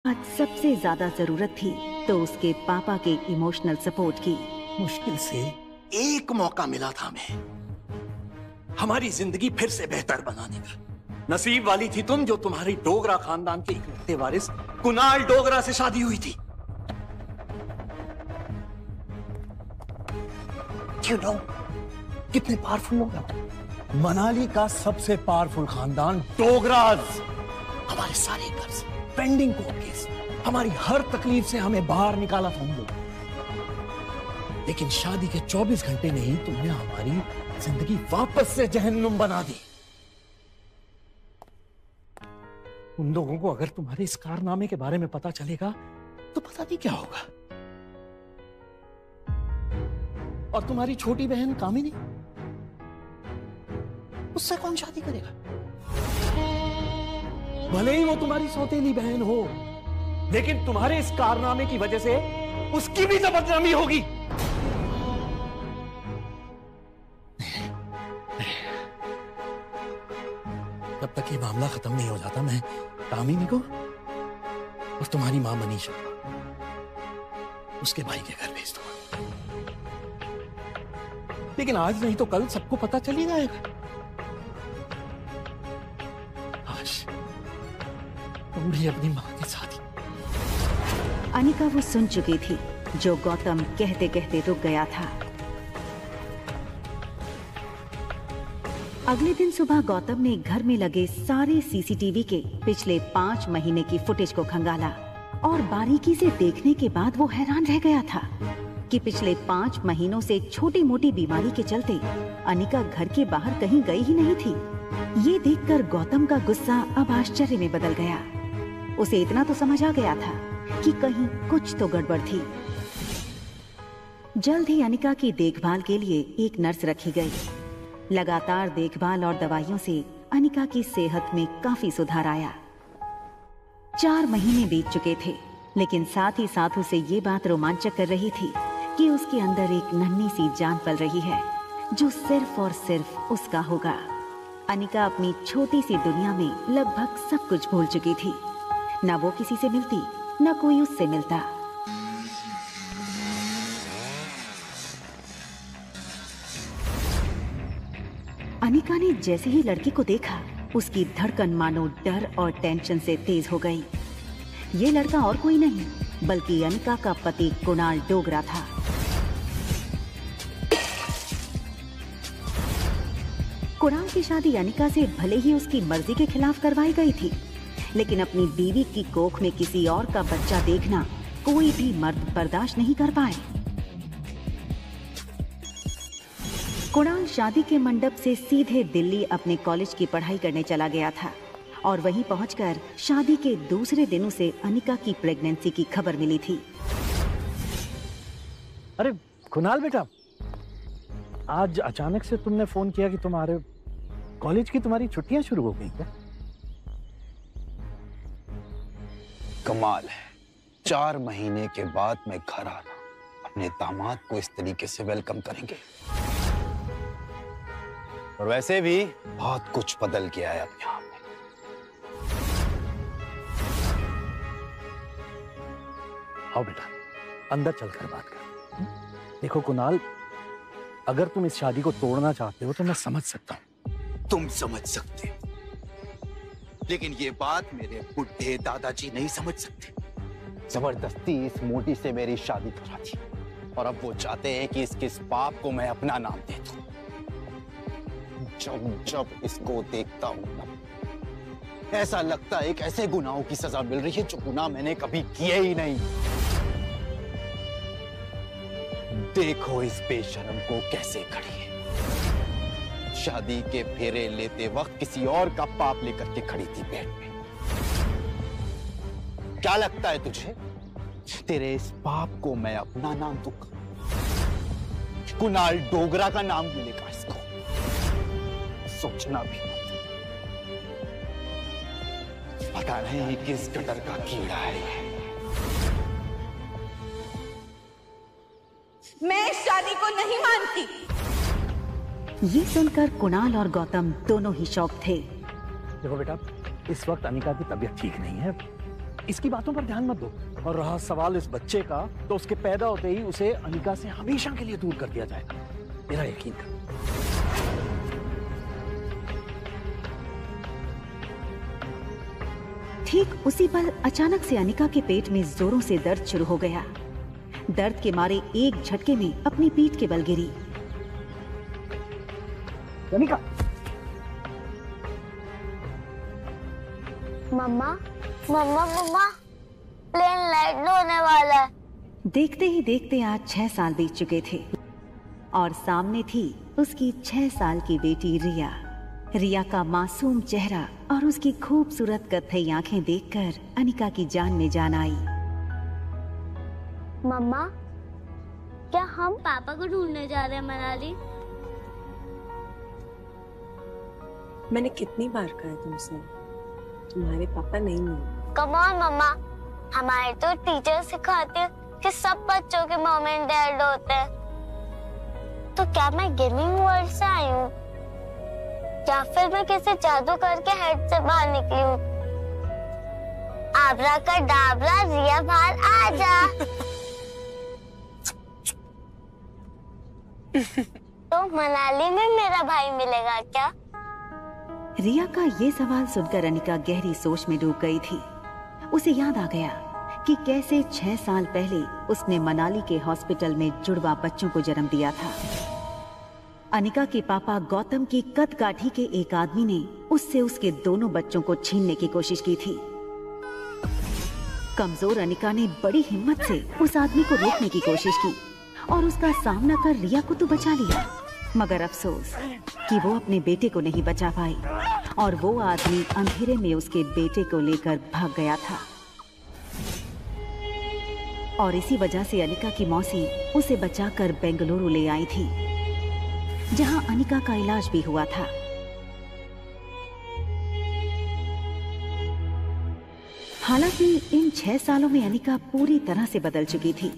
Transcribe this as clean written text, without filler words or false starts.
आज सबसे ज्यादा जरूरत थी तो उसके पापा के इमोशनल सपोर्ट की। मुश्किल से एक मौका मिला था हमें हमारी जिंदगी फिर से बेहतर बनाने का। नसीब वाली थी तुम जो तुम्हारी डोगरा खानदान के इकलौते वारिस कुणाल डोगरा से शादी हुई थी। You know, कितने पावरफुल लोग हैं। मनाली का सबसे पावरफुल खानदान डोगराज। हमारे सारे कर्ज, पेंडिंग कोर्ट केस, हमारी हर तकलीफ से हमें बाहर निकाला था उन लोगों। लेकिन शादी के 24 घंटे में ही तुमने हमारी जिंदगी वापस से जहन्नुम बना दी। उन लोगों को अगर तुम्हारे इस कारनामे के बारे में पता चलेगा तो पता नहीं क्या होगा। और तुम्हारी छोटी बहन कामिनी, उससे कौन शादी करेगा? भले ही वो तुम्हारी सौतेली बहन हो, लेकिन तुम्हारे इस कारनामे की वजह से उसकी भी बदनामी होगी। जब तक ये मामला खत्म नहीं हो जाता मैं कामिनी को और तुम्हारी मां मनीषा उसके भाई के घर भेज दूंगा। लेकिन आज नहीं तो कल सबको पता चल ही जाएगा। आज तुम भी अपनी मां के साथ ही। अनिका वो सुन चुकी थी जो गौतम कहते कहते रुक गया था। अगले दिन सुबह गौतम ने घर में लगे सारे सीसीटीवी के पिछले 5 महीने की फुटेज को खंगाला और बारीकी से देखने के बाद वो हैरान रह गया था कि पिछले 5 महीनों से छोटी मोटी बीमारी के चलते अनिका घर के बाहर कहीं गई ही नहीं थी। ये देखकर गौतम का गुस्सा अब आश्चर्य में बदल गया। उसे इतना तो समझ आ गया था कि कहीं कुछ तो गड़बड़ थी। जल्द ही अनिका की देखभाल के लिए एक नर्स रखी गई। लगातार देखभाल और दवाइयों से अनिका की सेहत में काफी सुधार आया। 4 महीने बीत चुके थे, लेकिन साथ ही साथ उसे ये बात रोमांचक कर रही थी कि उसके अंदर एक नन्ही सी जान पल रही है जो सिर्फ और सिर्फ उसका होगा। अनिका अपनी छोटी सी दुनिया में लगभग सब कुछ भूल चुकी थी। न वो किसी से मिलती, न कोई उससे मिलता। अनिका ने जैसे ही लड़की को देखा, उसकी धड़कन मानो डर और टेंशन से तेज हो गई। ये लड़का और कोई नहीं बल्कि अनिका का पति कुणाल डोगरा था। कुणाल की शादी अनिका से भले ही उसकी मर्जी के खिलाफ करवाई गई थी, लेकिन अपनी बीवी की कोख में किसी और का बच्चा देखना कोई भी मर्द बर्दाश्त नहीं कर पाए। कुणाल शादी के मंडप से सीधे दिल्ली अपने कॉलेज की पढ़ाई करने चला गया था और वहीं पहुंचकर शादी के दूसरे दिन उसे अनिका की प्रेगनेंसी की खबर मिली थी। अरे कुणाल बेटा, आज अचानक से तुमने फोन किया कि तुम्हारे कॉलेज की तुम्हारी छुट्टियां शुरू हो गई क्या? कमाल है, 4 महीने के बाद मैं घर आना, अपने दामाद को इस तरीके से वेलकम करेंगे। और वैसे भी बहुत कुछ बदल गया है अब यहाँ पे। आओ बेटा, अंदर चलकर बात कर। देखो कुणाल, अगर तुम इस शादी को तोड़ना चाहते हो तो मैं समझ सकता हूँ। तुम समझ सकते हो, लेकिन ये बात मेरे बुढ़े दादाजी नहीं समझ सकते। जबरदस्ती इस मोटी से मेरी शादी करा दी और अब वो चाहते हैं कि इसके इस पाप को मैं अपना नाम दे दूं। जब जब इसको देखता हूं ना, ऐसा लगता है एक ऐसे गुनाहों की सजा मिल रही है जो गुनाह मैंने कभी किए ही नहीं। देखो इस बेशरम को कैसे खड़ी है। शादी के फेरे लेते वक्त किसी और का पाप लेकर के खड़ी थी पेट में। क्या लगता है तुझे तेरे इस पाप को मैं अपना नाम दूंगा? कुणाल डोगरा का नाम मिलेगा इसको। सोचना भी मत। पता नहीं किस गटर का कीड़ा है ये। मैं इस शादी को नहीं मानती। ये सुनकर कुणाल और गौतम दोनों ही शॉक थे। देखो बेटा, इस वक्त अनिका की तबीयत ठीक नहीं है, इसकी बातों पर ध्यान मत दो। और रहा सवाल इस बच्चे का, तो उसके पैदा होते ही उसे अनिका से हमेशा के लिए दूर कर दिया जाएगा, मेरा यकीन कर। ठीक उसी पल अचानक से अनिका के पेट में जोरों से दर्द शुरू हो गया। दर्द के मारे एक झटके में अपनी पीठ के बल गिरी। अनिका! मम्मा मम्मा मम्मा, प्लेन लैंड होने वाला है। देखते ही देखते आज 6 साल बीत चुके थे और सामने थी उसकी 6 साल की बेटी रिया। रिया का मासूम चेहरा और उसकी खूबसूरत कत्थई आंखें देखकर अनिका की जान में जान आई। मम्मा, क्या हम पापा को ढूंढने जा रहे हैं मनाली? मैंने कितनी बार कहा तुमसे, तुम्हारे पापा नहीं मिले। कम ऑन मम्मा, हमारे तो टीचर सिखाते हैं कि सब बच्चों के मॉम एंड डैड होते हैं। तो क्या मैं गेमिंग वर्ल्ड से आई हूँ, या फिर मैं किसी जादू करके हेड से बाहर निकली हूँ? आबरा का डाबरा, रिया बाहर आ जा। तो मनाली में मेरा भाई मिलेगा क्या? रिया का ये सवाल सुनकर अनिका गहरी सोच में डूब गई थी। उसे याद आ गया कि कैसे 6 साल पहले उसने मनाली के हॉस्पिटल में जुड़वा बच्चों को जन्म दिया था। अनिका के पापा गौतम की कदकाठी के एक आदमी ने उससे उसके दोनों बच्चों को छीनने की कोशिश की थी। कमजोर अनिका ने बड़ी हिम्मत से उस आदमी को रोकने की कोशिश की और उसका सामना कर रिया को तो बचा लिया, मगर अफसोस कि वो अपने बेटे को नहीं बचा पाई और वो आदमी अंधेरे में उसके बेटे को लेकर भाग गया था। और इसी वजह से अनिका की मौसी उसे बचाकर बेंगलुरु ले आई थी, जहां अनिका का इलाज भी हुआ था। हालांकि इन 6 सालों में अनिका पूरी तरह से बदल चुकी थी।